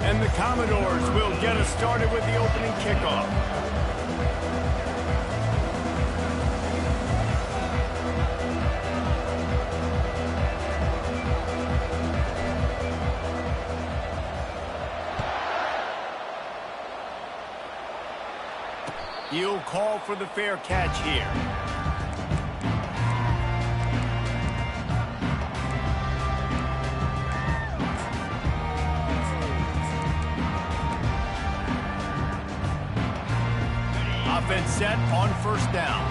And the Commodores will get us started with the opening kickoff. He'll call for the fair catch here. Offense set on first down.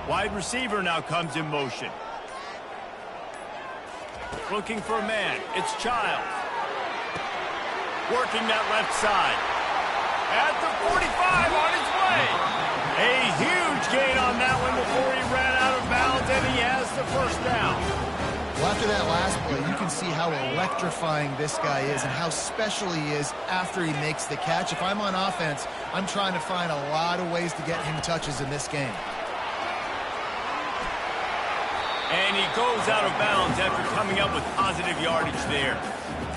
Wide receiver now comes in motion. Looking for a man. It's Childs. Working that left side. At the 45 on his way. A huge gain on that one before he ran out of bounds, and he has the first down. Well, after that last play, you can see how electrifying this guy is and how special he is after he makes the catch. If I'm on offense, I'm trying to find a lot of ways to get him touches in this game. And he goes out of bounds after coming up with positive yardage there.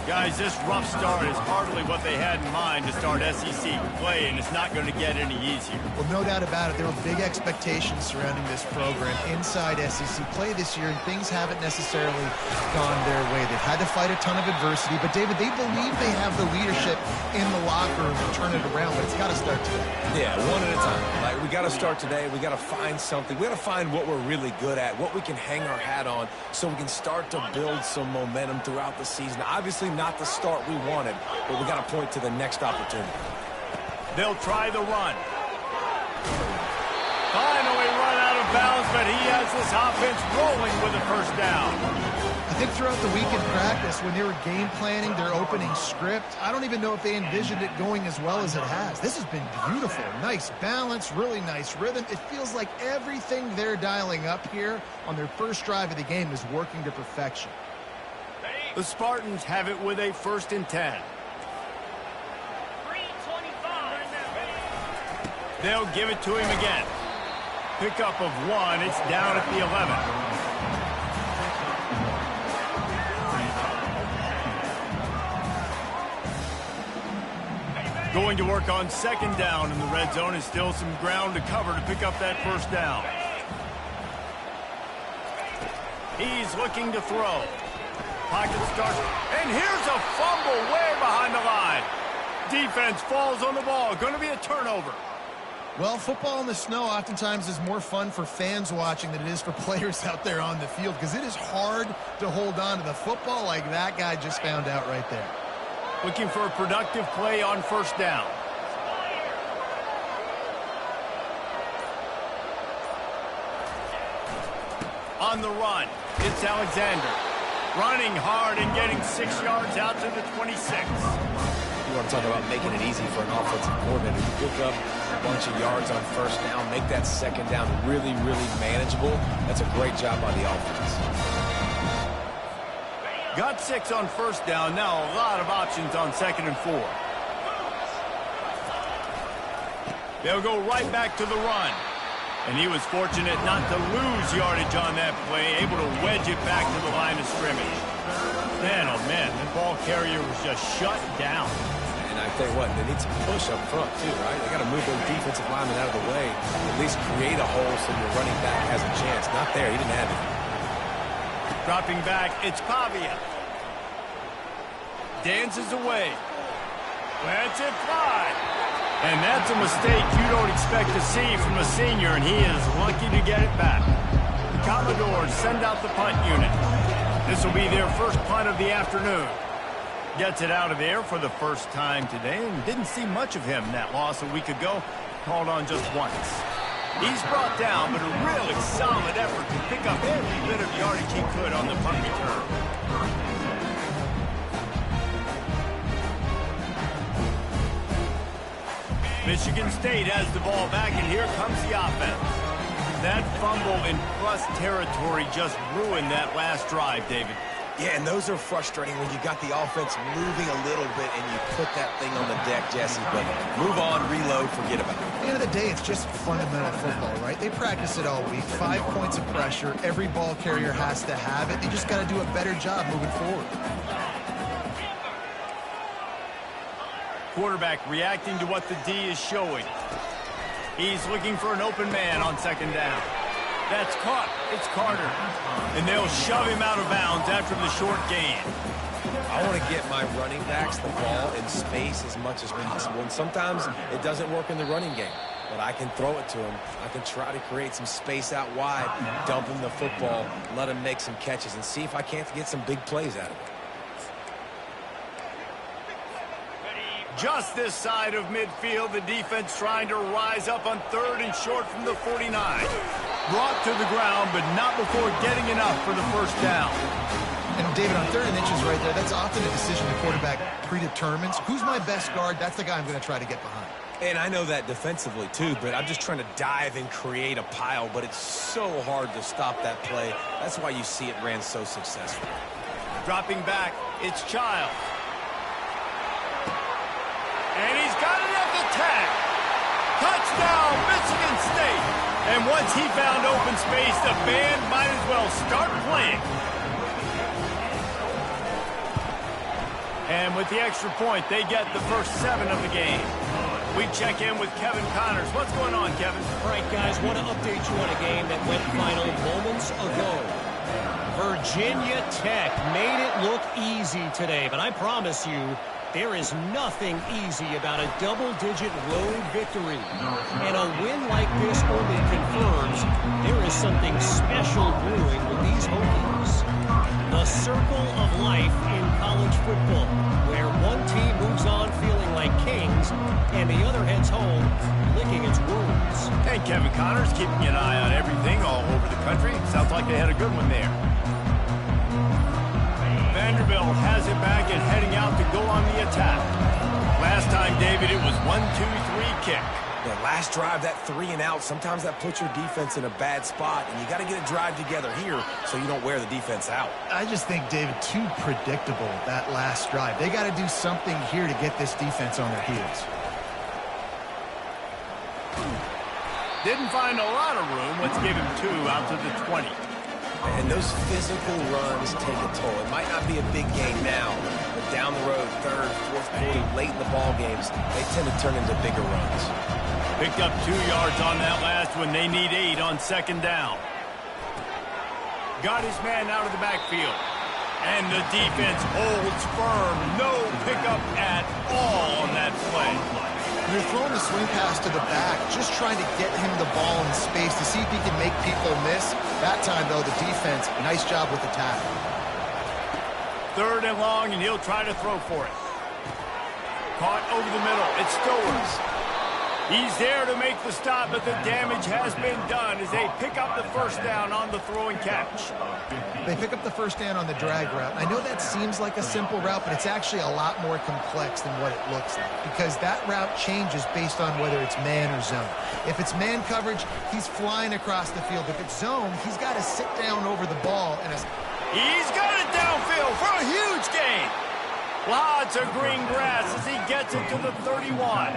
Guys, this rough start is hardly what they had in mind to start SEC play, and it's not going to get any easier. Well, no doubt about it. There were big expectations surrounding this program inside SEC play this year, and things haven't necessarily gone their way. They've had to fight a ton of adversity, but, David, they believe they have the leadership in the locker room to turn it around, but it's got to start today. Yeah, one at a time. Like, we got to start today. We got to find something. We got to find what we're really good at, what we can hang our hat on, so we can start to build some momentum throughout the season. Obviously, not the start we wanted, but we got to point to the next opportunity. They'll try the run. Finally run out of bounds, but he has this offense rolling with a first down. I think throughout the week in practice, when they were game planning their opening script, I don't even know if they envisioned it going as well as it has. This has been beautiful. Nice balance, really nice rhythm. It feels like everything they're dialing up here on their first drive of the game is working to perfection. The Spartans have it with a 1st and 10. They'll give it to him again. Pickup of 1. It's down at the 11. Going to work on 2nd down in the red zone, and still some ground to cover to pick up that 1st down. He's looking to throw. Pocket starts, and here's a fumble way behind the line. Defense falls on the ball. Going to be a turnover. Well, football in the snow oftentimes is more fun for fans watching than it is for players out there on the field, because it is hard to hold on to the football like that guy just found out right there. Looking for a productive play on 1st down. On the run, it's Alexander. Running hard and getting 6 yards out to the 26. You want to talk about making it easy for an offensive coordinator. You pick up a bunch of yards on 1st down, make that 2nd down really, really manageable. That's a great job by the offense. Got 6 on 1st down. Now a lot of options on 2nd and 4. They'll go right back to the run. And he was fortunate not to lose yardage on that play, able to wedge it back to the line of scrimmage. Man, oh man, the ball carrier was just shut down. And I tell you what, they need some push up front too, right? They got to move those defensive linemen out of the way, at least create a hole so your running back has a chance. Not there, he didn't have it. Dropping back, it's Pavia. Dances away. Lets it fly. And that's a mistake you don't expect to see from a senior, and he is lucky to get it back. The Commodores send out the punt unit. This will be their first punt of the afternoon. Gets it out of there for the first time today, and didn't see much of him in that loss a week ago. Called on just once. He's brought down, but a really solid effort to pick up every bit of yardage he could on the punt return. Michigan State has the ball back, and here comes the offense. That fumble in plus territory just ruined that last drive, David. Yeah, and those are frustrating when you got the offense moving a little bit and you put that thing on the deck, Jesse. But move on, reload, forget about it. At the end of the day, it's just fundamental football, right? They practice it all week. 5 points of pressure. Every ball carrier has to have it. They just got to do a better job moving forward. Quarterback reacting to what the D is showing. He's looking for an open man on second down. That's caught. It's Carter. And they'll shove him out of bounds after the short gain. I want to get my running backs the ball in space as much as possible. And sometimes it doesn't work in the running game. But I can throw it to him. I can try to create some space out wide, dump him the football, let him make some catches, and see if I can't get some big plays out of it. Just this side of midfield, the defense trying to rise up on 3rd and short from the 49. Brought to the ground, but not before getting enough for the first down. And David, on 3rd and inches right there, that's often a decision the quarterback predetermines. Who's my best guard? That's the guy I'm going to try to get behind. And I know that defensively, too, but I'm just trying to dive and create a pile, but it's so hard to stop that play. That's why you see it ran so successful. Dropping back, it's Child. And he's got it at the tag. Touchdown, Michigan State. And once he found open space, the band might as well start playing. And with the extra point, they get the first 7 of the game. We check in with Kevin Connors. What's going on, Kevin? All right, guys, want to update you on a game that went final moments ago. Virginia Tech made it look easy today, but I promise you, there is nothing easy about a double-digit road victory. And a win like this only confirms there is something special brewing with these Hokies. The circle of life in college football, where one team moves on feeling like kings, and the other heads home licking its wounds. And Kevin Connors keeping an eye on everything all over the country. Sounds like they had a good one there. Vanderbilt has it back and heading out to go on the attack. Last time, David, it was 1-2-3 kick. The last drive, that 3 and out, sometimes that puts your defense in a bad spot, and you got to get a drive together here so you don't wear the defense out. I just think, David, too predictable, that last drive. They got to do something here to get this defense on their heels. Didn't find a lot of room. Let's give him 2 out to the 20. And those physical runs take a toll. It might not be a big game now, but down the road, 3rd, 4th quarter, late in the ball games, they tend to turn into bigger runs. Picked up 2 yards on that last one. They need 8 on second down. Got his man out of the backfield. And the defense holds firm. No pickup at all on that play. They're throwing the swing pass to the back, just trying to get him the ball in space to see if he can make people miss. That time, though, the defense, nice job with the tackle. 3rd and long, and he'll try to throw for it. Caught over the middle. It's Stowers. He's there to make the stop, but the damage has been done as they pick up the first down on the throw and catch. They pick up the first down on the drag route. I know that seems like a simple route, but it's actually a lot more complex than what it looks like because that route changes based on whether it's man or zone. If it's man coverage, he's flying across the field. If it's zone, he's got to sit down over the ball. He's got it downfield for a huge gain. Lots of green grass as he gets it to the 31.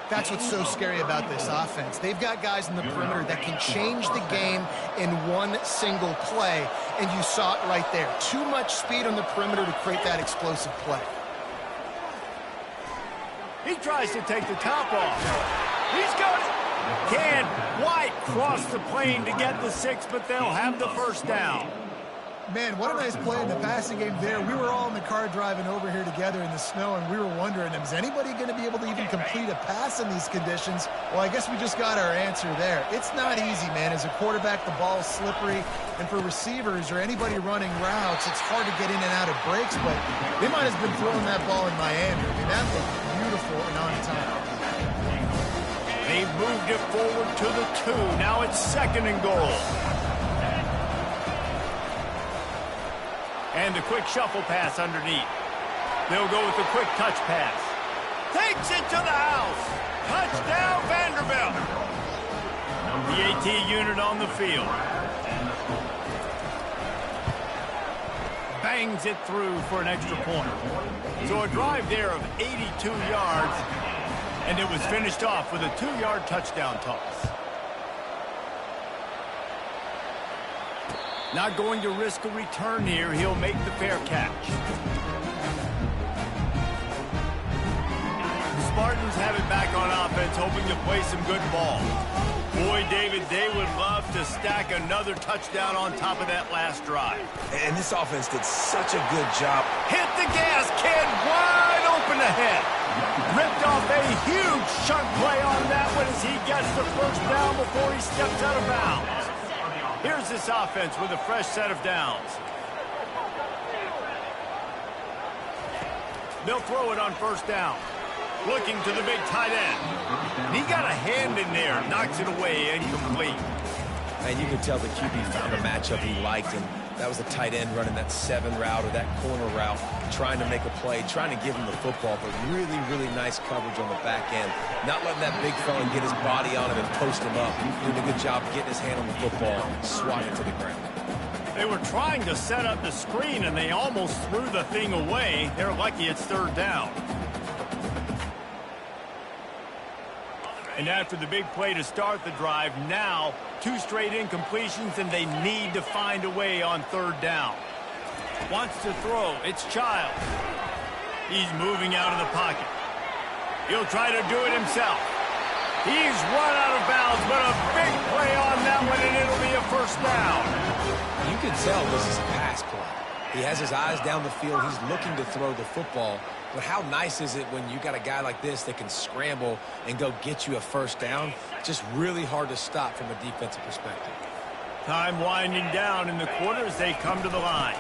That's what's so scary about this offense. They've got guys in the perimeter that can change the game in one single play, and you saw it right there. Too much speed on the perimeter to create that explosive play. He tries to take the top off. He's got it. Can White cross the plane to get the 6, but they'll have the first down. Man, what a nice play in the passing game there. We were all in the car driving over here together in the snow, and we were wondering, is anybody going to be able to even complete a pass in these conditions? Well, I guess we just got our answer there. It's not easy, man. As a quarterback, the ball's slippery, and for receivers or anybody running routes, it's hard to get in and out of breaks, but they might have been throwing that ball in Miami. I mean, that looked beautiful and on time. They've moved it forward to the 2. Now it's 2nd and goal. And the quick shuffle pass underneath. They'll go with the quick touch pass. Takes it to the house. Touchdown, Vanderbilt. The AT unit on the field. bangs it through for an extra point. So a drive there of 82 yards, and it was finished off with a 2-yard touchdown toss. Not going to risk a return here. He'll make the fair catch. The Spartans have it back on offense, hoping to play some good ball. Boy, David, they would love to stack another touchdown on top of that last drive. And this offense did such a good job. Hit the gas, kid, wide open ahead. Ripped off a huge chunk play on that one as he gets the first down before he steps out of bounds. Here's this offense with a fresh set of downs. They'll throw it on first down. Looking to the big tight end. He got a hand in there, knocks it away, incomplete. And you could tell the QB found a matchup he liked, and that was the tight end running that 7 route or that corner route, trying to make a play, trying to give him the football, but really, really nice coverage on the back end. Not letting that big fella get his body on him and post him up. Doing a good job getting his hand on the football, swatting it to the ground. They were trying to set up the screen, and they almost threw the thing away. They're lucky it's third down. And after the big play to start the drive, now 2 straight incompletions, and they need to find a way on third down. Wants to throw. It's Childs. He's moving out of the pocket. He'll try to do it himself. He's run out of bounds, but a big play on that one, and it'll be a first down. You can tell this is a pass play. He has his eyes down the field. He's looking to throw the football. But how nice is it when you got a guy like this that can scramble and go get you a first down? Just really hard to stop from a defensive perspective. Time winding down in the quarter as they come to the line.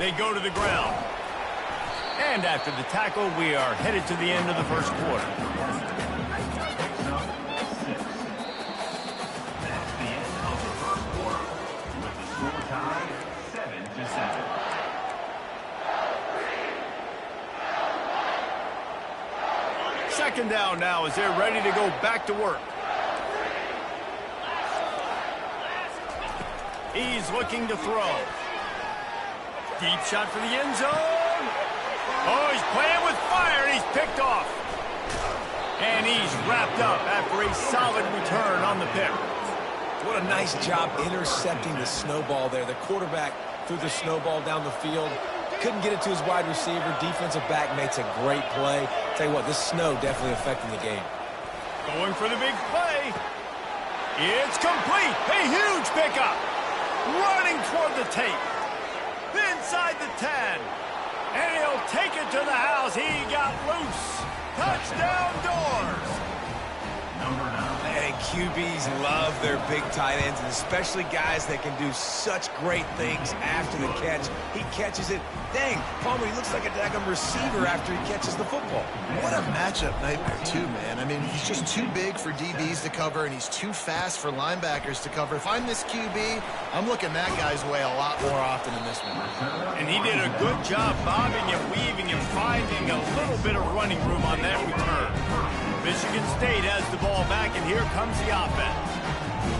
They go to the ground. And after the tackle, we are headed to the end of the first quarter. That's the end of the first quarter with the score tied 7-7. Second down now as they're ready to go back to work. He's looking to throw. Deep shot for the end zone. Oh, he's playing with fire, and he's picked off. And he's wrapped up after a solid return on the pick. What a nice job intercepting the snowball there. The quarterback threw the snowball down the field. Couldn't get it to his wide receiver. Defensive back makes a great play. Tell you what, this snow definitely affecting the game. Going for the big play. It's complete. A huge pickup. Running toward the tape. Inside the 10. And he'll take it to the house. He got loose. Touchdown Doors. Number 9. And QBs love their big tight ends, and especially guys that can do such great things after the catch. He catches it. Dang, Palmer, he looks like a daggum receiver after he catches the football. What a matchup nightmare, too, man. I mean, he's just too big for DBs to cover, and he's too fast for linebackers to cover. If I'm this QB, I'm looking that guy's way a lot more often in this one. And he did a good job bobbing and weaving and finding a little bit of running room on that return. Michigan State has the ball back, and here comes the offense.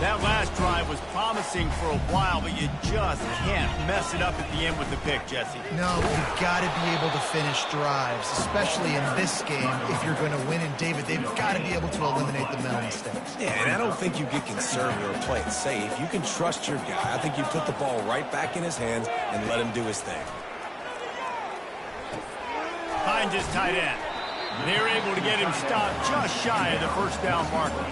That last drive was promising for a while, but you just can't mess it up at the end with the pick, Jesse. No, you've got to be able to finish drives, especially in this game. If you're going to win, and David, they've got to be able to eliminate the mental mistakes. Yeah, and I don't think you get conservative or play it safe. You can trust your guy. I think you put the ball right back in his hands and let him do his thing. Finds his tight end. They're able to get him stopped just shy of the first down marker.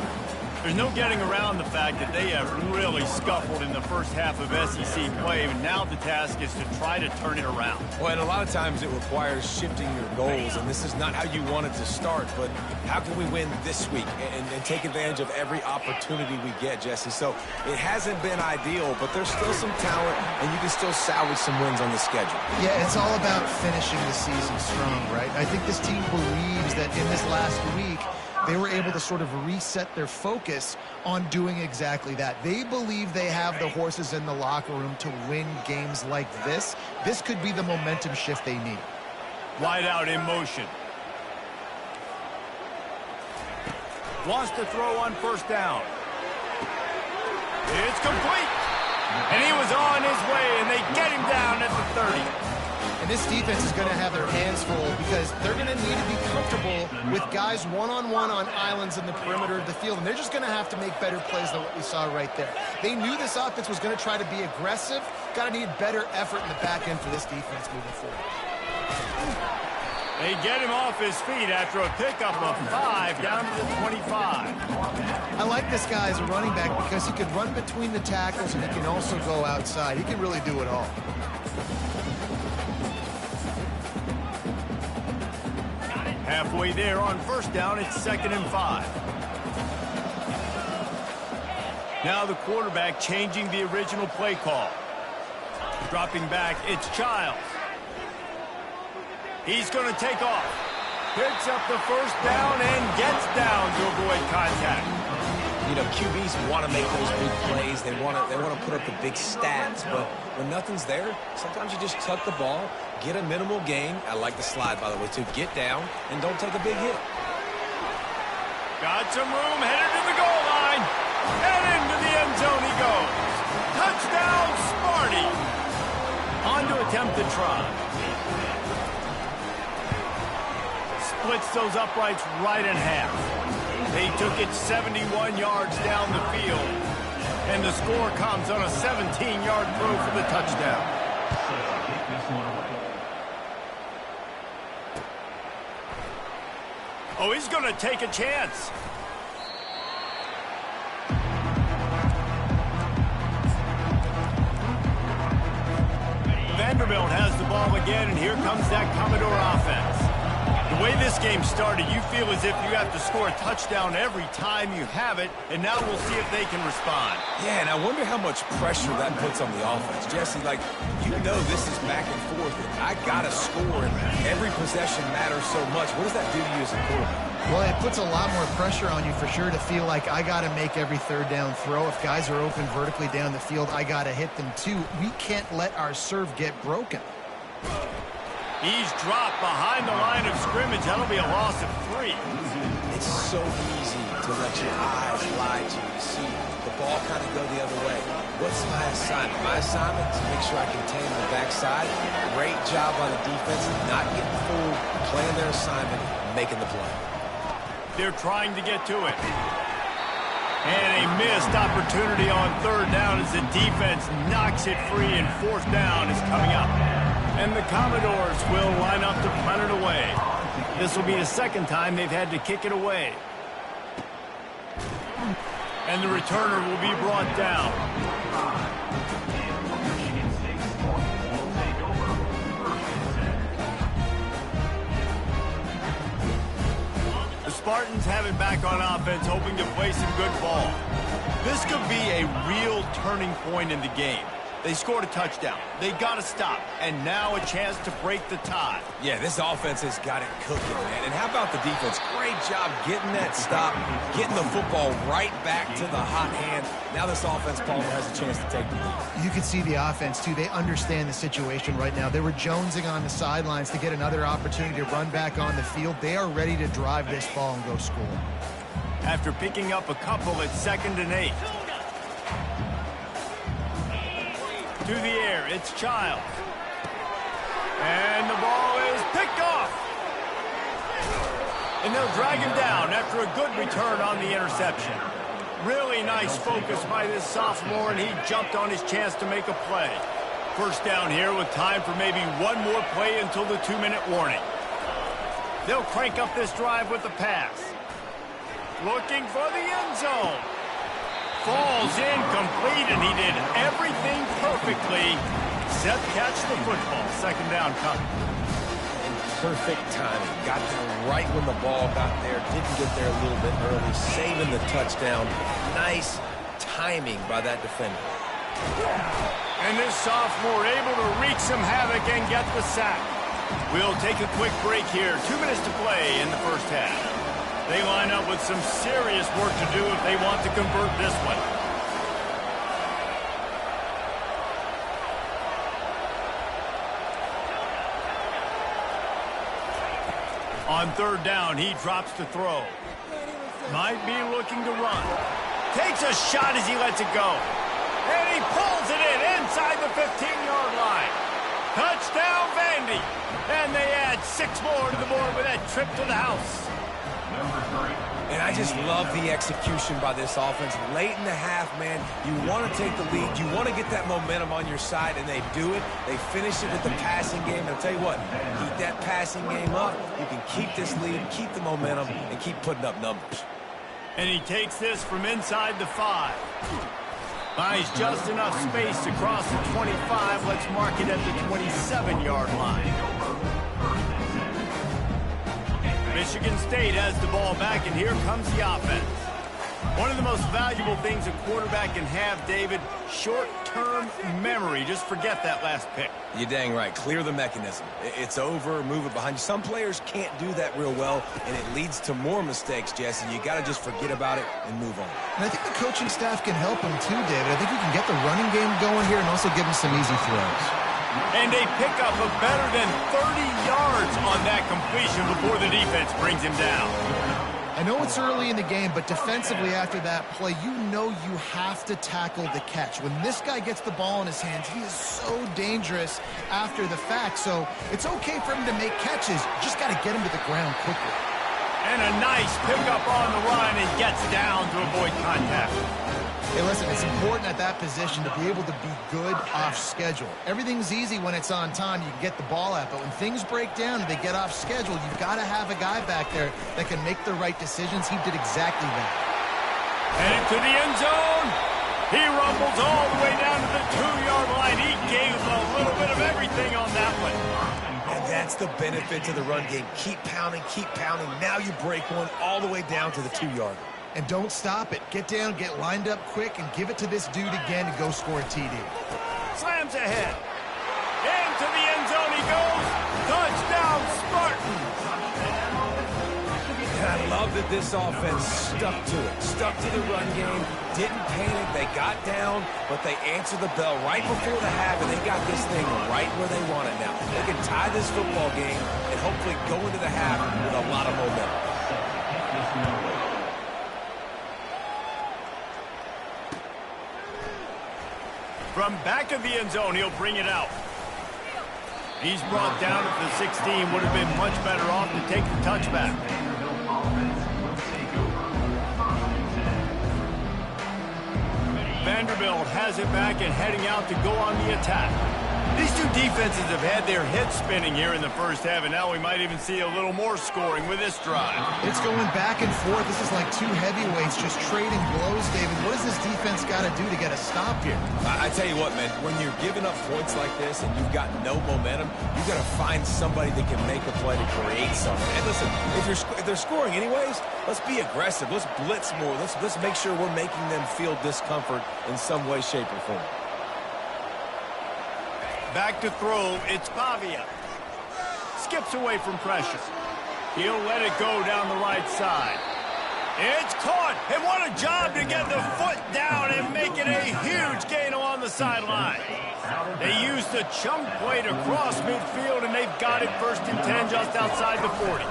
There's no getting around the fact that they have really scuffled in the first half of SEC play, and now the task is to try to turn it around. Well, and a lot of times it requires shifting your goals, and this is not how you want it to start, but how can we win this week and take advantage of every opportunity we get, Jesse? So it hasn't been ideal, but there's still some talent, and you can still salvage some wins on the schedule. Yeah, it's all about finishing the season strong, right? I think this team believes that in this last week, they were able to sort of reset their focus on doing exactly that. They believe they have the horses in the locker room to win games like this. This could be the momentum shift they need. Wide out in motion. Wants to throw on first down. It's complete. And he was on his way, and they get him down at the 30. And this defense is going to have their hands full because they're going to need to be comfortable with guys one-on-one on islands in the perimeter of the field. And they're just going to have to make better plays than what we saw right there. They knew this offense was going to try to be aggressive. Got to need better effort in the back end for this defense moving forward. They get him off his feet after a pickup of 5 down to the 25. I like this guy as a running back because he can run between the tackles and he can also go outside. He can really do it all. Halfway there on first down, it's 2nd and 5. Now the quarterback changing the original play call. Dropping back, it's Childs. He's going to take off. Picks up the first down and gets down to avoid contact. You know, QBs want to make those big plays. They want to put up the big stats. But when nothing's there, sometimes you just tuck the ball, get a minimal gain. I like the slide, by the way, too. Get down and don't take a big hit. Got some room, headed to the goal line. And into the end zone he goes. Touchdown, Smarty. On to attempt the try. Splits those uprights right in half. They took it 71 yards down the field. And the score comes on a 17-yard throw for the touchdown. Oh, he's going to take a chance. Vanderbilt has the ball again, and here comes that Commodore offense. The way this game started, you feel as if you have to score a touchdown every time you have it, and now we'll see if they can respond. Yeah, and I wonder how much pressure that puts on the offense. Jesse, like, you know this is back and forth. I got to score, and every possession matters so much. What does that do to you as a quarterback? Well, it puts a lot more pressure on you for sure to feel like I got to make every third down throw. If guys are open vertically down the field, I got to hit them too. We can't let our serve get broken. He's dropped behind the line of scrimmage. That'll be a loss of 3. It's so easy to let your eyes lie to you. You see the ball kind of go the other way. What's my assignment? My assignment is to make sure I contain the backside. Great job on the defense, not getting fooled, playing their assignment, making the play. They're trying to get to it. And a missed opportunity on third down as the defense knocks it free, and fourth down is coming up. And the Commodores will line up to punt it away. This will be the second time they've had to kick it away. And the returner will be brought down. The Spartans have it back on offense, hoping to play some good ball. This could be a real turning point in the game. They scored a touchdown. They got to stop. And now a chance to break the tie. Yeah, this offense has got it cooking, man. And how about the defense? Great job getting that stop, getting the football right back to the hot hand. Now this offense, Palmer, has a chance to take the lead. You can see the offense, too. They understand the situation right now. They were jonesing on the sidelines to get another opportunity to run back on the field. They are ready to drive this ball and go score. After picking up a couple at 2nd and 8. To the air, it's Childs. And the ball is picked off. And they'll drag him down after a good return on the interception. Really nice focus by this sophomore, and he jumped on his chance to make a play. First down here with time for maybe one more play until the 2-minute warning. They'll crank up this drive with the pass. Looking for the end zone. Falls incomplete, and he did everything perfectly except catch the football. Second down coming. Perfect timing. Got there right when the ball got there. Didn't get there a little bit early. Saving the touchdown. Nice timing by that defender. And this sophomore able to wreak some havoc and get the sack. We'll take a quick break here. 2 minutes to play in the first half. They line up with some serious work to do if they want to convert this one. On third down, he drops to throw. Might be looking to run. Takes a shot as he lets it go. And he pulls it in inside the 15-yard line. Touchdown, Vanderbilt. 70. And they add 6 more to the board with that trip to the house. And I just love the execution by this offense. Late in the half, man, you want to take the lead. You want to get that momentum on your side, and they do it. They finish it with the passing game. And I'll tell you what, keep that passing game up. You can keep this lead, keep the momentum, and keep putting up numbers. And he takes this from inside the 5. Buys just enough space to cross the 25. Let's mark it at the 27-yard line. Michigan State has the ball back, and here comes the offense. One of the most valuable things a quarterback can have, David, short-term memory. Just forget that last pick. You're dang right. Clear the mechanism. It's over, move it behind you. Some players can't do that real well, and it leads to more mistakes, Jesse. You got to just forget about it and move on. And I think the coaching staff can help him too, David. I think you can get the running game going here and also give him some easy throws. And a pickup of better than 30 yards on that completion before the defense brings him down. I know it's early in the game, but defensively after that play, you know you have to tackle the catch. When this guy gets the ball in his hands, he is so dangerous after the fact. So it's okay for him to make catches. You just got to get him to the ground quickly. And a nice pickup on the run and gets down to avoid contact. Hey, listen, it's important at that position to be able to be good off schedule. Everything's easy when it's on time. You can get the ball out. But when things break down and they get off schedule, you've got to have a guy back there that can make the right decisions. He did exactly that. And into the end zone. He rumbles all the way down to the 2-yard line. He gave a little bit of everything on that one. And that's the benefit to the run game. Keep pounding, keep pounding. Now you break one all the way down to the 2-yard. And don't stop it. Get down, get lined up quick, and give it to this dude again and go score a TD. Slams ahead. Into the end zone he goes. Touchdown, Spartans. And I love that this offense stuck to it. Stuck to the run game. Didn't panic. They got down, but they answered the bell right before the half, and they got this thing right where they want it now. They can tie this football game and hopefully go into the half with a lot of momentum. From back of the end zone, he'll bring it out. He's brought down at the 16. Would have been much better off to take the touchback. Vanderbilt has it back and heading out to go on the attack. These two defenses have had their heads spinning here in the first half, and now we might even see a little more scoring with this drive. It's going back and forth. This is like two heavyweights just trading blows, David. What does this defense got to do to get a stop here? I tell you what, man, when you're giving up points like this and you've got no momentum, you got to find somebody that can make a play to create something. And listen, if they're scoring anyways, let's be aggressive. Let's blitz more. Let's make sure we're making them feel discomfort in some way, shape, or form. Back to throw, it's Pavia. Skips away from pressure. He'll let it go down the right side. It's caught, and what a job to get the foot down and make it a huge gain along the sideline. They used the chunk play to cross midfield, and they've got it 1st and 10 just outside the 40.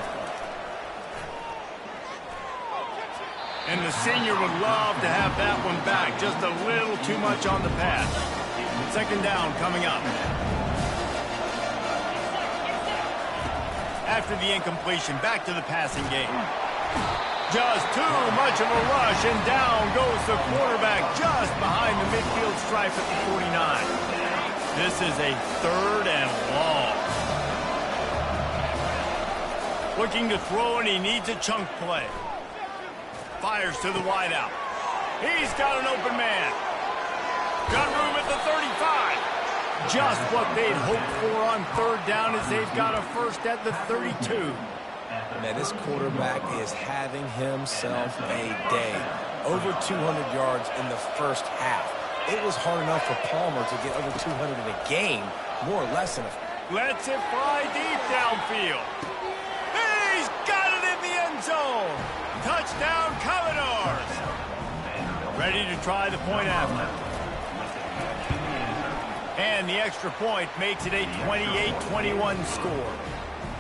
And the senior would love to have that one back, just a little too much on the pass. 2nd down coming up. After the incompletion, back to the passing game. Just too much of a rush, and down goes the quarterback just behind the midfield stripe at the 49. This is a 3rd and long. Looking to throw, and he needs a chunk play. Fires to the wideout. He's got an open man. Got room at the 35. Just what they'd hoped for on 3rd down as they've got a 1st at the 32. Man, this quarterback is having himself a day. Over 200 yards in the first half. It was hard enough for Palmer to get over 200 in a game, more or less. Lets it fly deep downfield. He's got it in the end zone. Touchdown, Commodores. Ready to try the point after. And the extra point makes it a 28-21 score.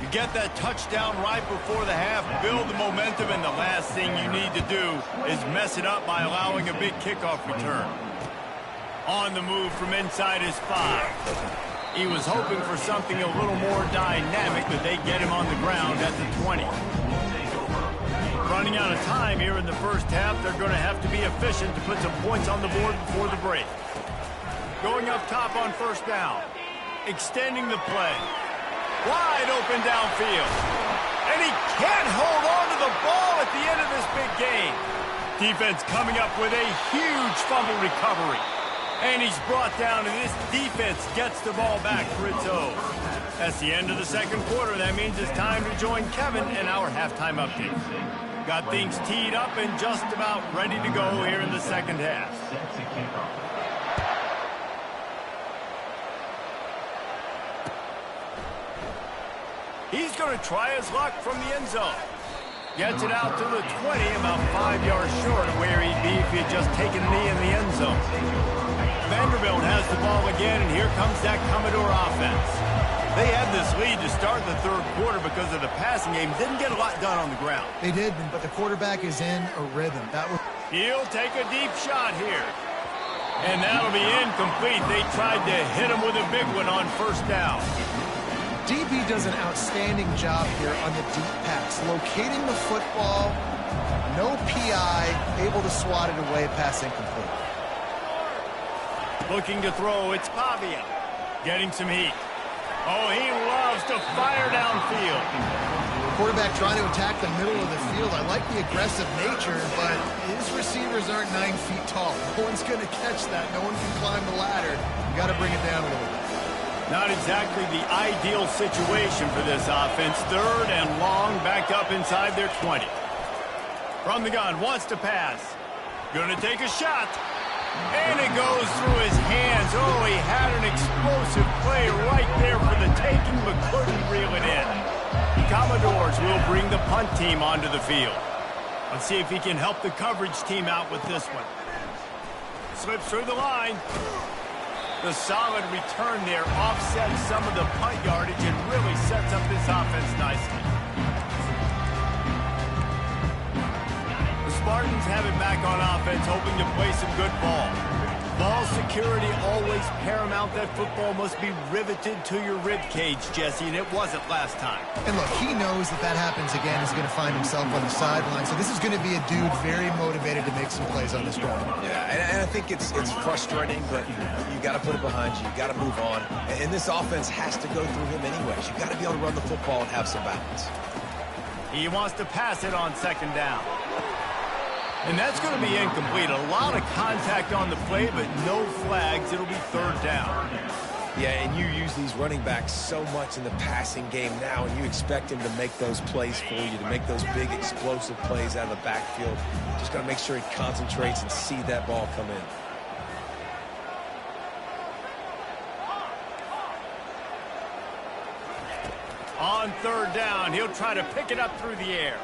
You get that touchdown right before the half, build the momentum, and the last thing you need to do is mess it up by allowing a big kickoff return. On the move from inside his 5. He was hoping for something a little more dynamic, but they get him on the ground at the 20. Running out of time here in the first half, they're going to have to be efficient to put some points on the board before the break. Going up top on first down. Extending the play. Wide open downfield. And he can't hold on to the ball at the end of this big game. Defense coming up with a huge fumble recovery. And he's brought down, and this defense gets the ball back for its own. That's the end of the second quarter. That means it's time to join Kevin in our halftime update. Got things teed up and just about ready to go here in the second half. He's going to try his luck from the end zone. Gets it out to the 20, about 5 yards short of where he'd be if he had just taken a knee in the end zone. Vanderbilt has the ball again, and here comes that Commodore offense. They had this lead to start the third quarter because of the passing game. Didn't get a lot done on the ground. They did, but the quarterback is in a rhythm. He'll take a deep shot here. And that'll be incomplete. They tried to hit him with a big one on first down. DB does an outstanding job here on the deep pass, locating the football, no PI, able to swat it away, pass incomplete. Looking to throw, it's Pavia. Getting some heat. Oh, he loves to fire downfield. Quarterback trying to attack the middle of the field. I like the aggressive nature, but his receivers aren't 9 feet tall. No one's going to catch that. No one can climb the ladder. You got to bring it down a little bit. Not exactly the ideal situation for this offense. Third and long, backed up inside their 20. From the gun, wants to pass. Going to take a shot. And it goes through his hands. Oh, he had an explosive play right there for the taking, but couldn't reel it in. Commodores will bring the punt team onto the field. Let's see if he can help the coverage team out with this one. Slips through the line. The solid return there offsets some of the punt yardage and really sets up this offense nicely. The Spartans have it back on offense, hoping to play some good ball. Ball security always paramount. That football must be riveted to your rib cage, Jesse, and it wasn't last time. And look, he knows that happens again. He's going to find himself on the sideline. So this is going to be a dude very motivated to make some plays on this drive. Yeah, and I think it's frustrating, but you got to put it behind you. You got to move on. And this offense has to go through him anyways. You got to be able to run the football and have some balance. He wants to pass it on second down. And that's going to be incomplete. A lot of contact on the play, but no flags. It'll be third down. Yeah, and you use these running backs so much in the passing game now, and you expect him to make those plays for you, to make those big explosive plays out of the backfield. Just got to make sure he concentrates and see that ball come in. On third down, he'll try to pick it up through the air.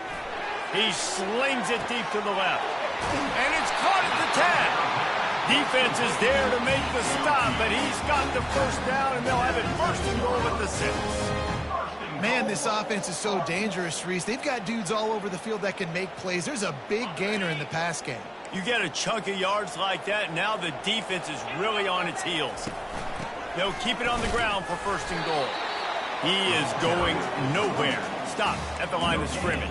He slings it deep to the left. And it's caught at the 10. Defense is there to make the stop, but he's got the first down, and they'll have it first and goal at the 6. Man, this offense is so dangerous, Reese. They've got dudes all over the field that can make plays. There's a big gainer in the pass game. You get a chunk of yards like that, and now the defense is really on its heels. They'll keep it on the ground for first and goal. He is going nowhere. Stop at the line of scrimmage.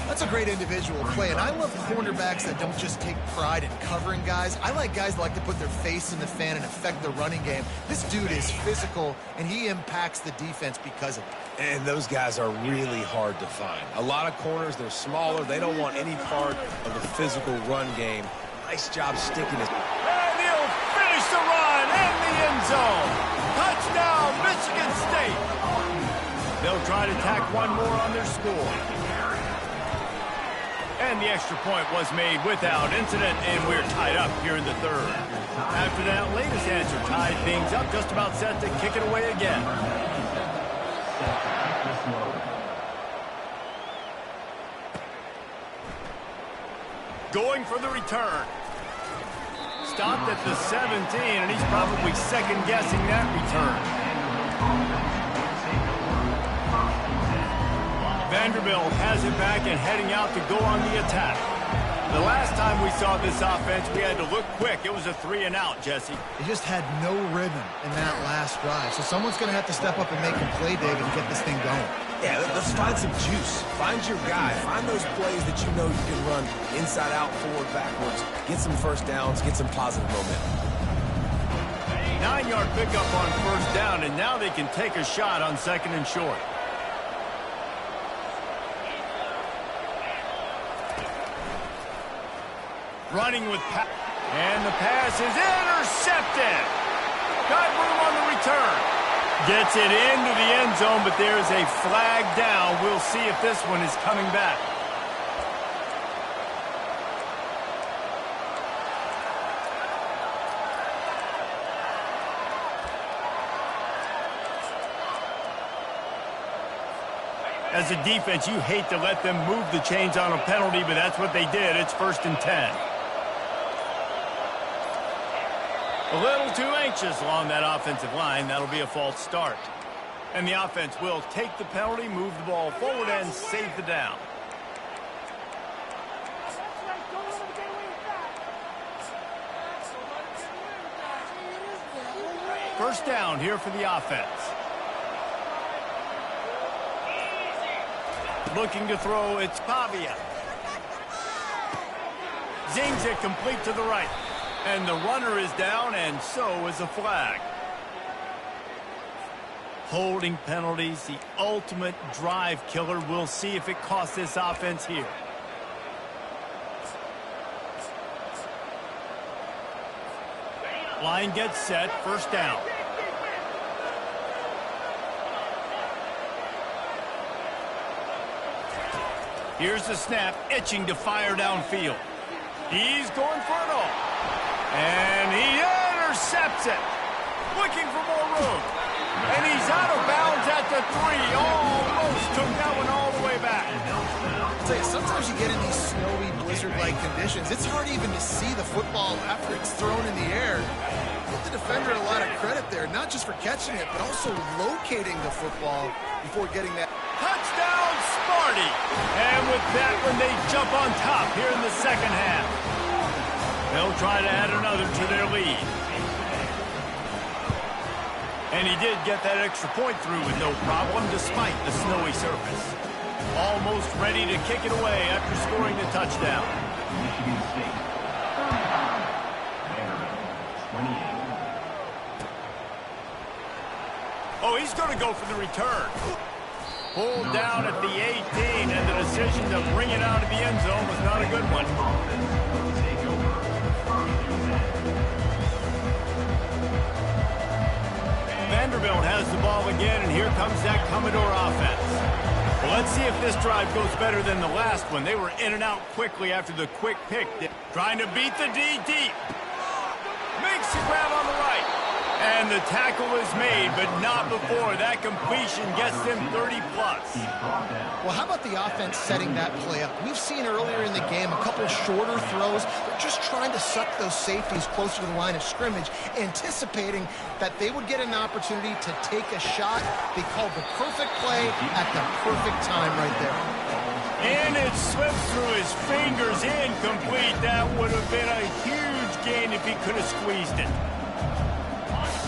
That's a great individual play, and I love cornerbacks that don't just take pride in covering guys. I like guys that like to put their face in the fan and affect the running game. This dude is physical, and he impacts the defense because of it. And those guys are really hard to find. A lot of corners, they're smaller. They don't want any part of the physical run game. Nice job sticking it. And he'll finish the run in the end zone. Touchdown, Michigan State. They'll try to tack one more on their score. And the extra point was made without incident, and we're tied up here in the third. After that latest answer tied things up, just about set to kick it away again. Going for the return. Stopped at the 17, and he's probably second-guessing that return. Vanderbilt has it back and heading out to go on the attack. The last time we saw this offense, we had to look quick. It was a 3-and-out, Jesse. They just had no rhythm in that last drive. So someone's going to have to step up and make a play, David, to get this thing going. Yeah, let's find some juice. Find your guy. Find those plays that you know you can run inside out, forward, backwards. Get some first downs. Get some positive momentum. 9-yard pickup on first down, and now they can take a shot on 2nd and short. Running with and the pass is intercepted. Got room on the return. Gets it into the end zone, but there's a flag down. We'll see if this one is coming back. As a defense, you hate to let them move the chains on a penalty, but that's what they did. It's 1st and 10. A little too anxious along that offensive line. That'll be a false start. And the offense will take the penalty, move the ball forward, and save the down. First down here for the offense. Looking to throw, it's Pavia. Zings it complete to the right. And the runner is down, and so is a flag. Holding penalties, the ultimate drive killer. We'll see if it costs this offense here. Line gets set, first down. Here's the snap, itching to fire downfield. He's going for it all. And he intercepts it. Looking for more room. And he's out of bounds at the 3. Almost took that one all the way back. I'll tell you, sometimes you get in these snowy, blizzard-like conditions. It's hard even to see the football after it's thrown in the air. Give the defender a lot of credit there, not just for catching it, but also locating the football before getting that. Touchdown, Sparty. And with that one, they jump on top here in the second half. They'll try to add another to their lead. And he did get that extra point through with no problem despite the snowy surface. Almost ready to kick it away after scoring the touchdown. Michigan State. Vanderbilt, 28. Oh, he's going to go for the return. Pulled down at the 18, and the decision to bring it out of the end zone was not a good one. Vanderbilt has the ball again, and here comes that Commodore offense. Well, let's see if this drive goes better than the last one. They were in and out quickly after the quick pick. Trying to beat the D deep. Makes the grab on the right. And the tackle is made, but not before. That completion gets them 30-plus. Well, how about the offense setting that play up? We've seen earlier in the game a couple shorter throws. They're just trying to suck those safeties closer to the line of scrimmage, anticipating that they would get an opportunity to take a shot. They called the perfect play at the perfect time right there. And it slips through his fingers, incomplete. That would have been a huge gain if he could have squeezed it.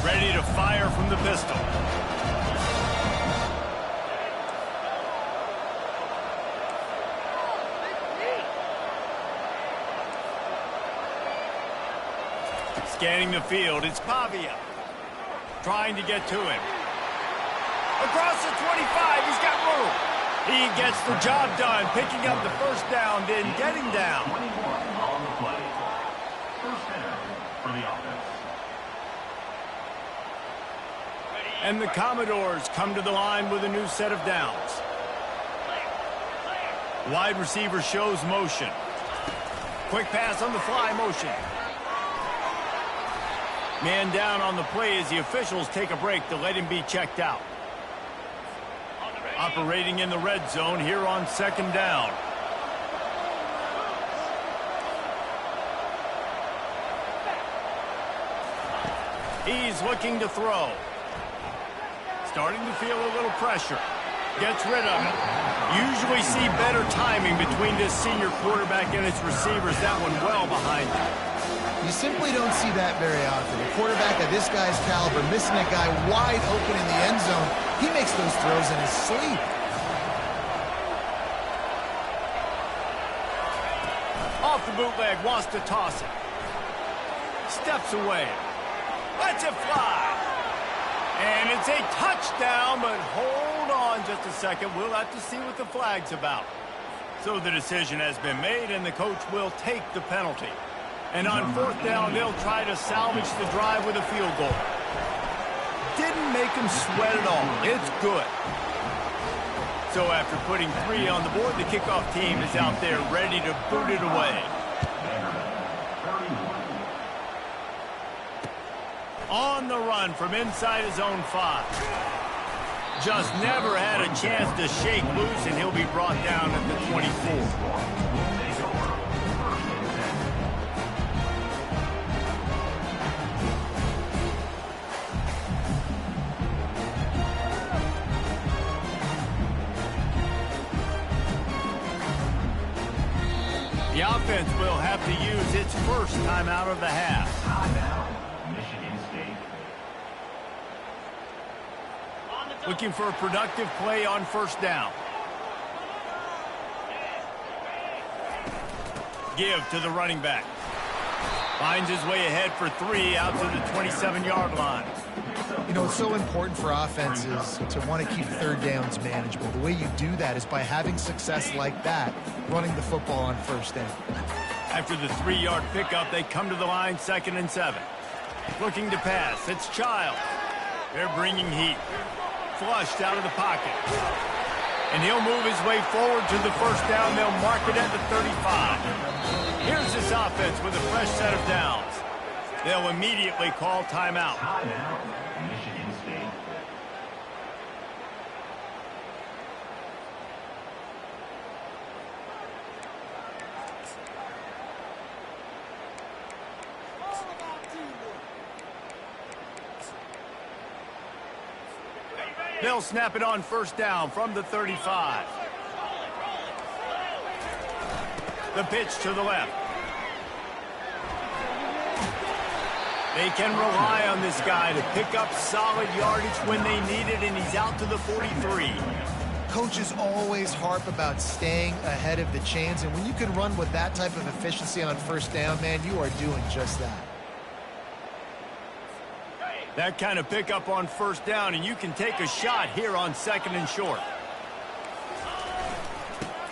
Ready to fire from the pistol. Scanning the field, it's Pavia. Trying to get to him. Across the 25, he's got room. He gets the job done, picking up the first down, then getting down. 21 on the play. First down for the offense. And the Commodores come to the line with a new set of downs. Wide receiver shows motion. Quick pass on the fly motion. Man down on the play as the officials take a break to let him be checked out. Operating in the red zone here on second down. He's looking to throw. Starting to feel a little pressure. Gets rid of it. Usually see better timing between this senior quarterback and his receivers. That one well behind him. You simply don't see that very often. A quarterback of this guy's caliber missing a guy wide open in the end zone. He makes those throws in his sleep. Off the bootleg, wants to toss it. Steps away. Lets it fly. And it's a touchdown, but hold on just a second. We'll have to see what the flag's about. So the decision has been made, and the coach will take the penalty. And on fourth down, they'll try to salvage the drive with a field goal. Didn't make him sweat at all. It's good. So after putting 3 on the board, the kickoff team is out there ready to boot it away. On the run from inside his own 5. Just never had a chance to shake loose, and he'll be brought down at the 24. The offense will have to use its first timeout of the half. Timeout, Michigan State. Looking for a productive play on first down. Give to the running back. Finds his way ahead for 3 out to the 27-yard line. You know, it's so important for offenses to want to keep third downs manageable. The way you do that is by having success like that, running the football on first down. After the 3-yard pickup, they come to the line, 2nd and 7. Looking to pass. It's Child. They're bringing heat. Flushed out of the pocket. And he'll move his way forward to the first down. They'll mark it at the 35. Here's this offense with a fresh set of downs. They'll immediately call timeout. Timeout, Michigan State. They'll snap it on first down from the 35. The pitch to the left. They can rely on this guy to pick up solid yardage when they need it, and he's out to the 43. Coaches always harp about staying ahead of the chains, and when you can run with that type of efficiency on first down, man, you are doing just that. That kind of pickup on first down, and you can take a shot here on 2nd and short.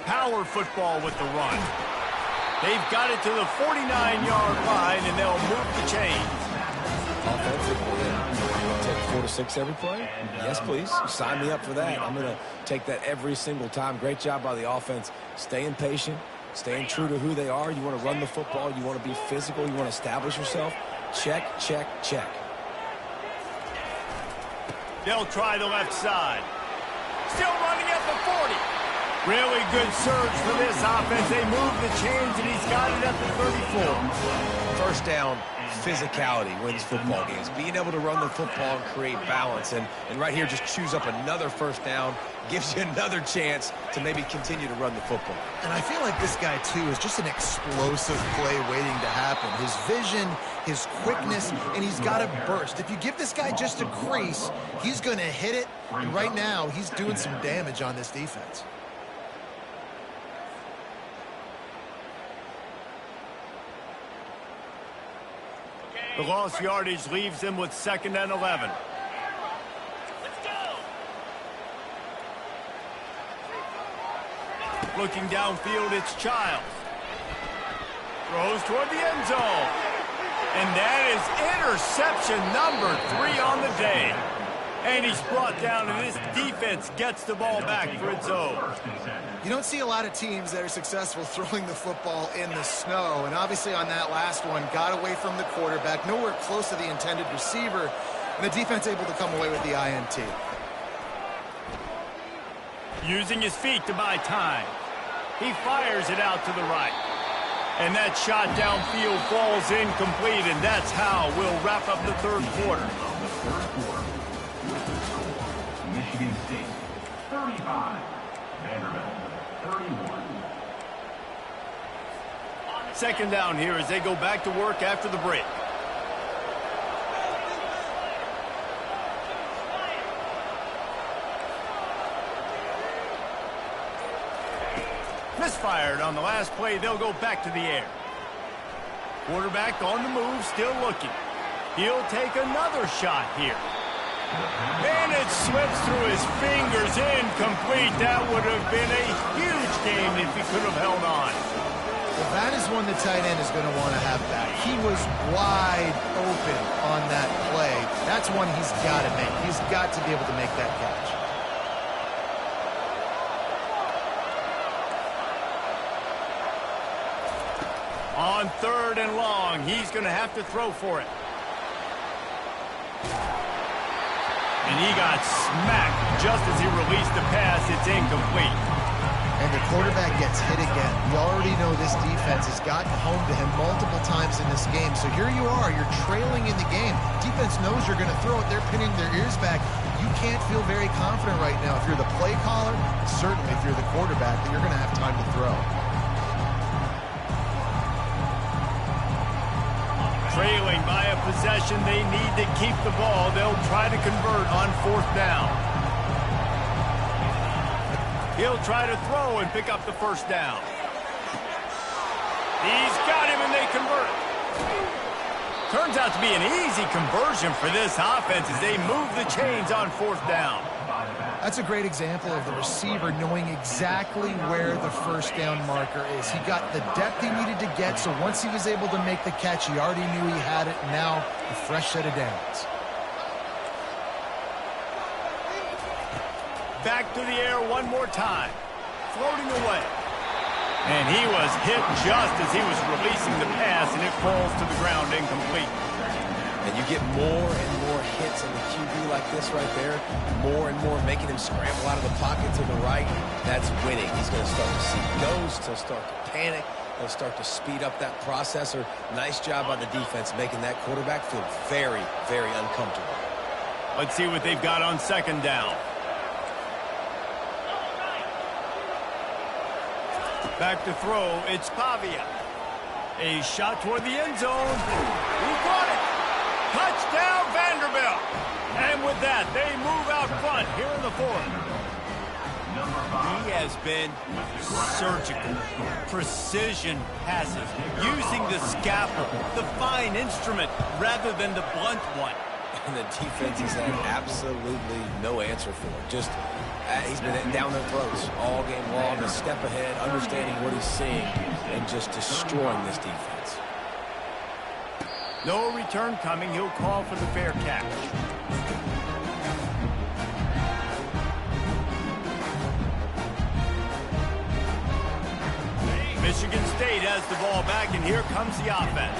Power football with the run. They've got it to the 49-yard line, and they'll move the chains. Offensively, take 4 to 6 every play? Yes, please. Sign me up for that. I'm going to take that every single time. Great job by the offense. Staying patient, staying true to who they are. You want to run the football. You want to be physical. You want to establish yourself. Check, check, check. They'll try the left side. Still running at the 40. Really good surge for this offense. They move the chains, and he's got it at the 34. First down, physicality wins football games. Being able to run the football and create balance. And right here, just choose up another first down. Gives you another chance to maybe continue to run the football. And I feel like this guy, too, is just an explosive play waiting to happen. His vision, his quickness, and he's got a burst. If you give this guy just a crease, he's going to hit it. And right now, he's doing some damage on this defense. The lost yardage leaves them with 2nd and 11. Looking downfield, it's Childs. Throws toward the end zone. And that is interception number 3 on the day. And he's brought down, and this defense gets the ball back for its own. You don't see a lot of teams that are successful throwing the football in the snow. And obviously on that last one, got away from the quarterback, nowhere close to the intended receiver. And the defense able to come away with the INT. Using his feet to buy time. He fires it out to the right. And that shot downfield falls incomplete, and that's how we'll wrap up the third quarter. Michigan State 35. Vanderbilt, 31. Second down here as they go back to work after the break. Misfired on the last play. They'll go back to the air. Quarterback on the move, still looking. He'll take another shot here. And it slips through his fingers, incomplete. That would have been a huge game if he could have held on. Well, that is one the tight end is going to want to have back. He was wide open on that play. That's one he's got to make. He's got to be able to make that catch. On 3rd and long, he's going to have to throw for it. And he got smacked just as he released the pass. It's incomplete. And the quarterback gets hit again. We already know this defense has gotten home to him multiple times in this game. So here you are. You're trailing in the game. Defense knows you're going to throw it. They're pinning their ears back. You can't feel very confident right now. If you're the play caller, certainly if you're the quarterback, that you're going to have time to throw. Trailing by a possession, they need to keep the ball. They'll try to convert on 4th down. He'll try to throw and pick up the 1st down. He's got him and they convert. Turns out to be an easy conversion for this offense as they move the chains on 4th down. That's a great example of the receiver knowing exactly where the 1st down marker is. He got the depth he needed to get, so once he was able to make the catch, he already knew he had it. Now, a fresh set of downs. Back to the air one more time. Floating away. And he was hit just as he was releasing the pass, and it falls to the ground incomplete. And you get more and more hits in the QB like this right there. More and more making him scramble out of the pocket to the right. That's winning. He's going to start to see ghosts. He'll start to panic. He'll start to speed up that processor. Nice job by the defense making that quarterback feel very, very uncomfortable. Let's see what they've got on 2nd down. Back to throw, it's Pavia. A shot toward the end zone. He caught it. Touchdown, Vanderbilt. And with that, they move out front here in the 4th. He has been surgical, precision passes, using the scalpel, the fine instrument, rather than the blunt one. And the defense has had absolutely no answer for it. Just he's been down their throats all game long, a step ahead, understanding what he's seeing, and just destroying this defense. No return coming. He'll call for the fair catch. Michigan State has the ball back, and here comes the offense.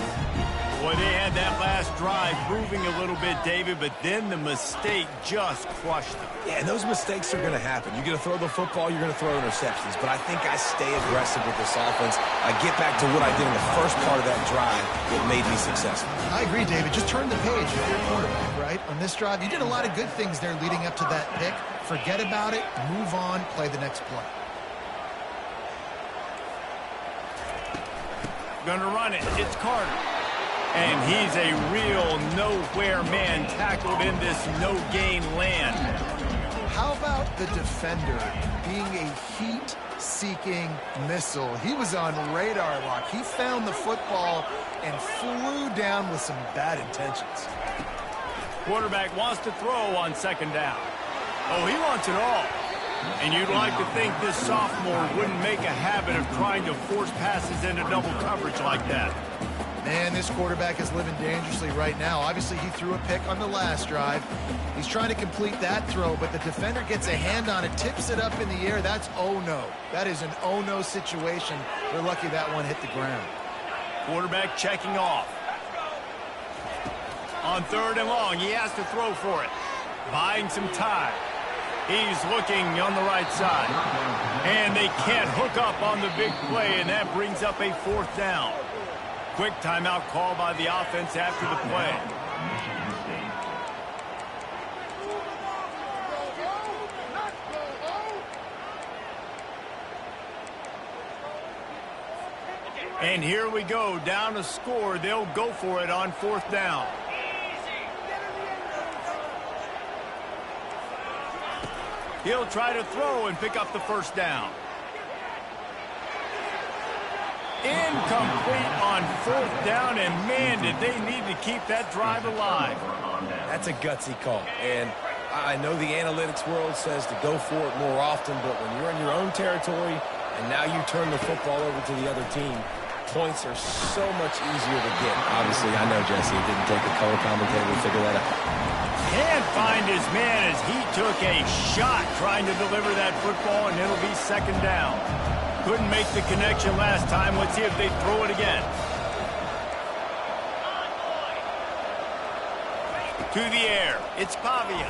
Boy, they had that last drive moving a little bit, David, but then the mistake just crushed them. Yeah, and those mistakes are going to happen. You're going to throw the football, you're going to throw interceptions. But I think I stay aggressive with this offense. I get back to what I did in the first part of that drive that made me successful. I agree, David. Just turn the page if you're a quarterback, right? On this drive, you did a lot of good things there leading up to that pick. Forget about it, move on, play the next play. Going to run it. It's Carter. And he's a real nowhere man tackled in this no-gain land. How about the defender being a heat-seeking missile? He was on radar lock. He found the football and flew down with some bad intentions. Quarterback wants to throw on 2nd down. Oh, he wants it all. And you'd like to think this sophomore wouldn't make a habit of trying to force passes into double coverage like that. Man, this quarterback is living dangerously right now. Obviously, he threw a pick on the last drive. He's trying to complete that throw, but the defender gets a hand on it, tips it up in the air. That's oh-no. That is an oh-no situation. They're lucky that one hit the ground. Quarterback checking off. On 3rd and long, he has to throw for it. Buying some time. He's looking on the right side. And they can't hook up on the big play, and that brings up a 4th down. Quick timeout call by the offense after the play. And here we go, down a score. They'll go for it on 4th down. He'll try to throw and pick up the 1st down. Incomplete on 4th down, and man, did they need to keep that drive alive. That's a gutsy call, and I know the analytics world says to go for it more often, but when you're in your own territory and now you turn the football over to the other team, points are so much easier to get. Obviously, I know, Jesse, it didn't take a color commentator to figure that out. Can't find his man as he took a shot trying to deliver that football, and it'll be 2nd down. Couldn't make the connection last time. Let's see if they throw it again. To the air. It's Pavia.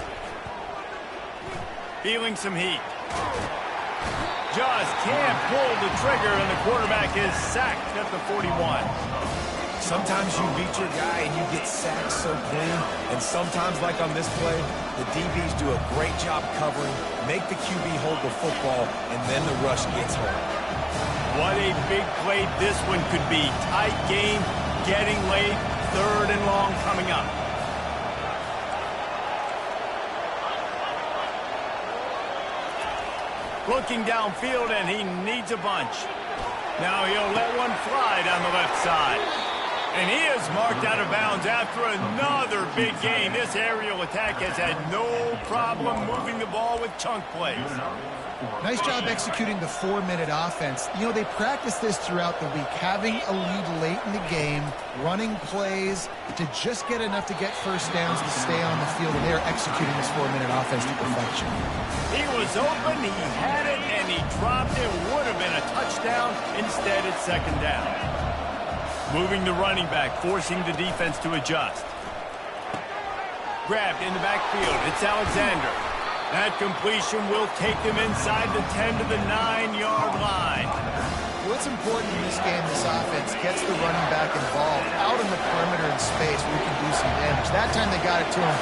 Feeling some heat. Just can't pull the trigger, and the quarterback is sacked at the 41. Sometimes you beat your guy and you get sacked so clean, and sometimes, like on this play, the DBs do a great job covering, make the QB hold the football, and then the rush gets home. What a big play this one could be. Tight game, getting late, 3rd and long coming up. Looking downfield, and he needs a bunch. Now he'll let one fly down the left side. And he is marked out of bounds after another big gain. This aerial attack has had no problem moving the ball with chunk plays. Nice job executing the 4-minute offense. You know, they practice this throughout the week, having a lead late in the game, running plays to just get enough to get 1st downs to stay on the field, and they're executing this 4-minute offense to perfection. He was open, he had it, and he dropped it. Would have been a touchdown. Instead, it's 2nd down. Moving the running back, forcing the defense to adjust. Grabbed in the backfield. It's Alexander. That completion will take them inside the 10 to the 9-yard line. What's important in this game, this offense gets the running back involved out in the perimeter in space where he can do some damage. That time they got it to him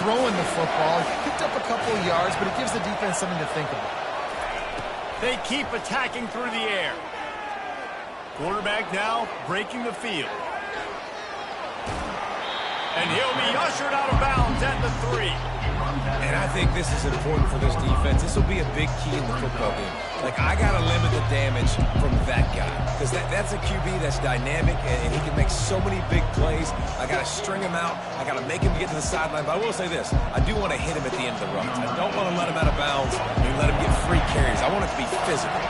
throwing the football. He picked up a couple of yards, but it gives the defense something to think about. They keep attacking through the air. Quarterback now breaking the field. And he'll be ushered out of bounds at the 3. And I think this is important for this defense. This will be a big key in the football game. Like, I got to limit the damage from that guy. Because that's a QB that's dynamic, and he can make so many big plays. I got to string him out. I got to make him get to the sideline. But I will say this. I do want to hit him at the end of the runs. I don't want to let him out of bounds and let him get free carries. I want it to be physical.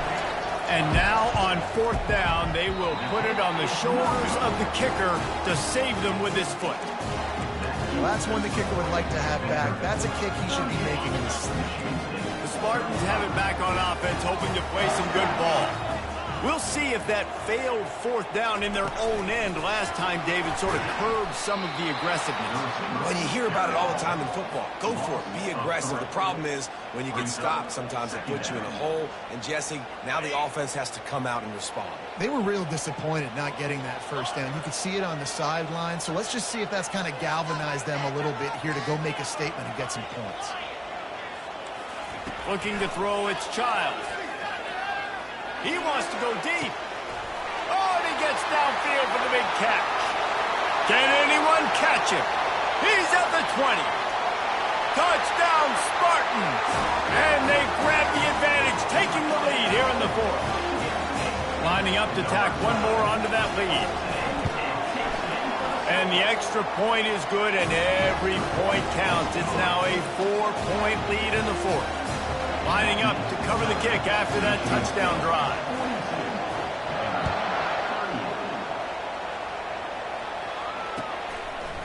And now on 4th down, they will put it on the shoulders of the kicker to save them with his foot. Well, that's one the kicker would like to have back. That's a kick he should be making in his sleep. The Spartans have it back on offense, hoping to play some good ball. We'll see if that failed 4th down in their own end last time, David, sort of curbed some of the aggressiveness. Well, you hear about it all the time in football. Go for it. Be aggressive. The problem is when you get stopped, sometimes it puts you in a hole. And, Jesse, now the offense has to come out and respond. They were real disappointed not getting that 1st down. You could see it on the sideline. So let's just see if that's kind of galvanized them a little bit here to go make a statement and get some points. Looking to throw, it's Childs. He wants to go deep. Oh, and he gets downfield for the big catch. Can anyone catch him? He's at the 20. Touchdown, Spartans. And they grab the advantage, taking the lead here in the 4th. Lining up to tack one more onto that lead. And the extra point is good, and every point counts. It's now a 4-point lead in the 4th. Lining up to cover the kick after that touchdown drive.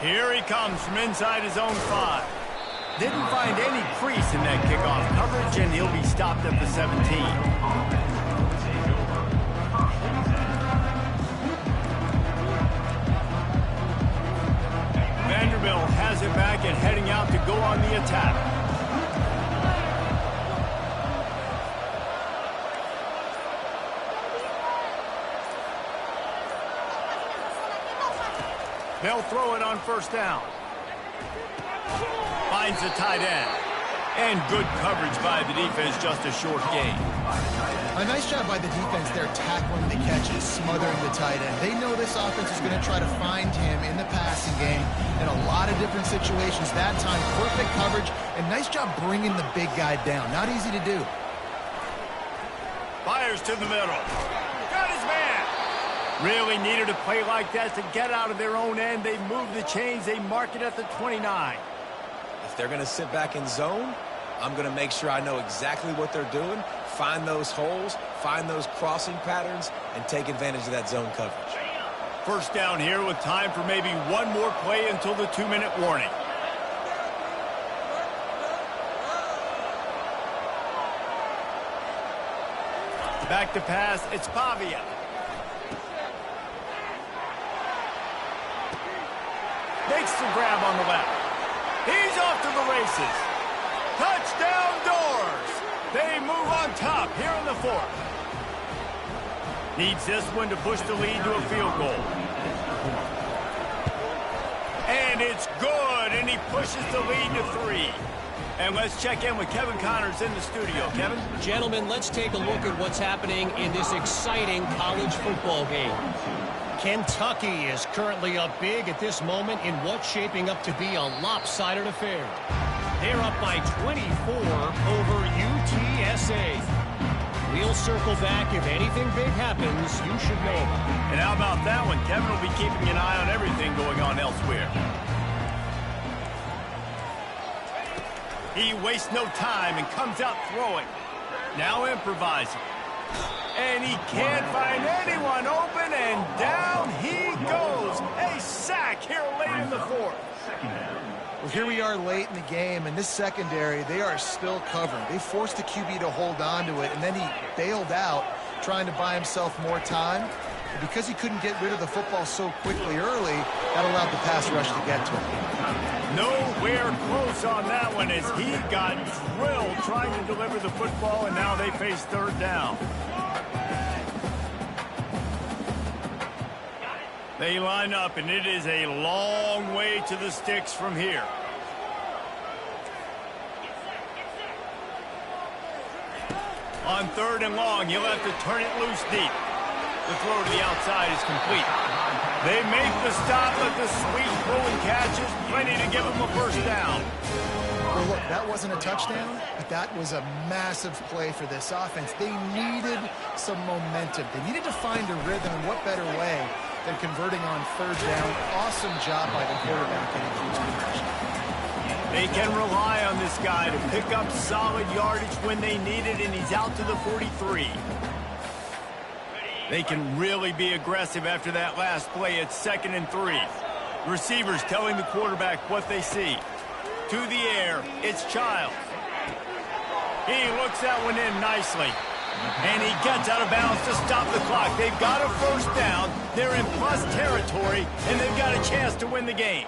Here he comes from inside his own 5. Didn't find any crease in that kickoff coverage, and he'll be stopped at the 17. Vanderbilt has it back and heading out to go on the attack. They'll throw it on 1st down. Finds the tight end. And good coverage by the defense, just a short gain. A nice job by the defense there, tackling the catches, smothering the tight end. They know this offense is going to try to find him in the passing game in a lot of different situations. That time, perfect coverage, and nice job bringing the big guy down. Not easy to do. Fires to the middle. Got his man. Really needed a play like that to get out of their own end. They move the chains. They mark it at the 29. If they're going to sit back in zone, I'm going to make sure I know exactly what they're doing, find those holes, find those crossing patterns, and take advantage of that zone coverage. First down here with time for maybe one more play until the 2-minute warning. Back to pass, it's Pavia. Makes the grab on the left. He's off to the races. Touchdown Doors. They move on top here in the fourth. Needs this one to push the lead to a field goal. And it's good, and he pushes the lead to 3. And let's check in with Kevin Connors in the studio. Kevin? Gentlemen, let's take a look at what's happening in this exciting college football game. Kentucky is currently up big at this moment in what's shaping up to be a lopsided affair. They're up by 24 over UTSA. We'll circle back. If anything big happens, you should know. And how about that one? Kevin will be keeping an eye on everything going on elsewhere. He wastes no time and comes out throwing. Now improvising. And he can't find anyone open, and down he goes. A sack here late in the fourth. Well, here we are late in the game, and this secondary, they are still covering. They forced the QB to hold on to it, and then he bailed out, trying to buy himself more time. But because he couldn't get rid of the football so quickly early, that allowed the pass rush to get to him. Nowhere close on that one as he got drilled trying to deliver the football, and now they face third down. They line up, and it is a long way to the sticks from here. On third and long, he'll have to turn it loose deep. The throw to the outside is complete. They make the stop, but the sweet throw and catch is plenty to give them a first down. Well, look, that wasn't a touchdown, but that was a massive play for this offense. They needed some momentum. They needed to find a rhythm, and what better way than converting on third down. Awesome job by the quarterback in a huge conversion. They can rely on this guy to pick up solid yardage when they need it, and he's out to the 43. They can really be aggressive after that last play at 2nd and 3. Receivers telling the quarterback what they see. To the air, it's Childs. He looks that one in nicely. And he gets out of bounds to stop the clock. They've got a first down. They're in plus territory, and they've got a chance to win the game.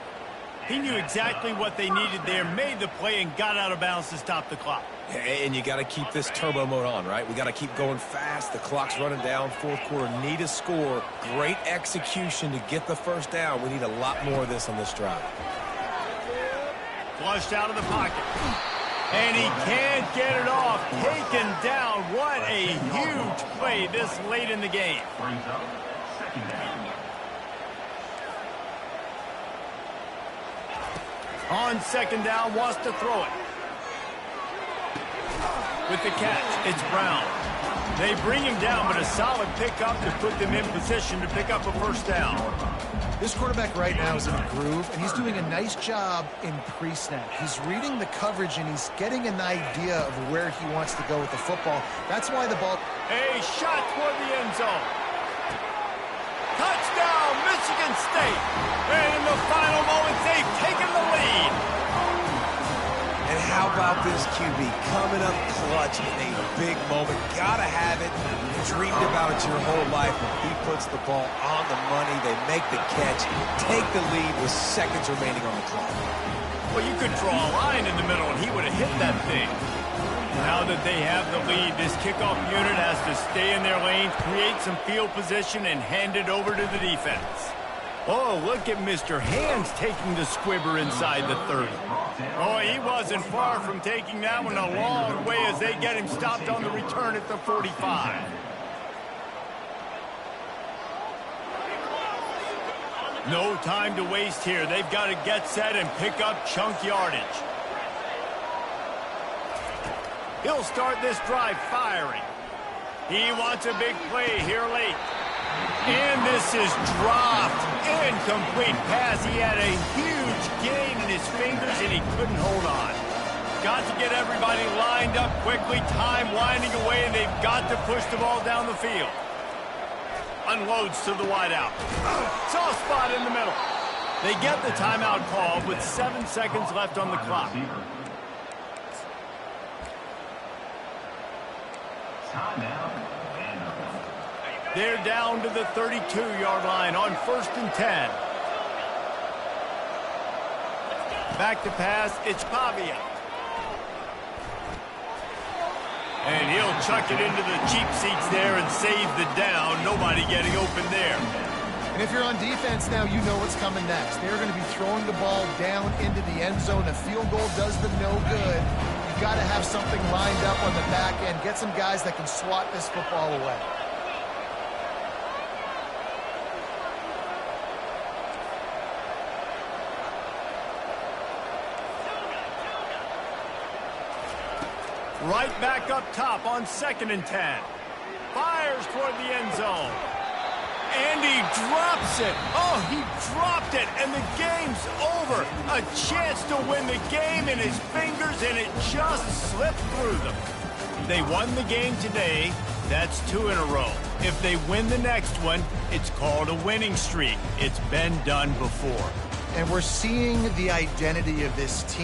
He knew exactly what they needed there, made the play, and got out of bounds to stop the clock. And you got to keep this turbo mode on, right? We got to keep going fast. The clock's running down. Fourth quarter, need a score. Great execution to get the first down. We need a lot more of this on this drive. Flushed out of the pocket. And he can't get it off. Taken down. What a huge play this late in the game. Brings up second down. On second down, wants to throw it. With the catch, it's Brown. They bring him down, but a solid pickup to put them in position to pick up a first down. This quarterback right now is in a groove, and he's doing a nice job in pre-snap. He's reading the coverage, and he's getting an idea of where he wants to go with the football. That's why the ball... A shot toward the end zone. Touchdown, Michigan State. And in the final moments, they've taken the lead. And how about this QB coming up clutch in a big moment? Gotta have it. Dreamed about it your whole life. He puts the ball on the money. They make the catch, take the lead with seconds remaining on the clock. Well, you could draw a line in the middle, and he would have hit that thing. Now that they have the lead, this kickoff unit has to stay in their lanes, create some field position, and hand it over to the defense. Oh, look at Mr. Hands taking the squibber inside the 30. Oh, he wasn't far from taking that one a long way as they get him stopped on the return at the 45. No time to waste here. They've got to get set and pick up chunk yardage. He'll start this drive firing. He wants a big play here late. And this is dropped. Incomplete pass. He had a huge gain in his fingers, and he couldn't hold on. Got to get everybody lined up quickly. Time winding away, and they've got to push the ball down the field. Unloads to the wideout. Soft spot in the middle. They get the timeout call with 7 seconds left on the clock. They're down to the 32-yard line on 1st and 10. Back to pass, it's Pavia. And he'll chuck it into the cheap seats there and save the down. Nobody getting open there. And if you're on defense now, you know what's coming next. They're going to be throwing the ball down into the end zone. A field goal does them no good. You've got to have something lined up on the back end. Get some guys that can swat this football away. Right back up top on 2nd and 10. Fires toward the end zone. And he drops it. Oh, he dropped it, and the game's over. A chance to win the game in his fingers, and it just slipped through them. They won the game today. That's 2 in a row. If they win the next one, it's called a winning streak. It's been done before. And we're seeing the identity of this team.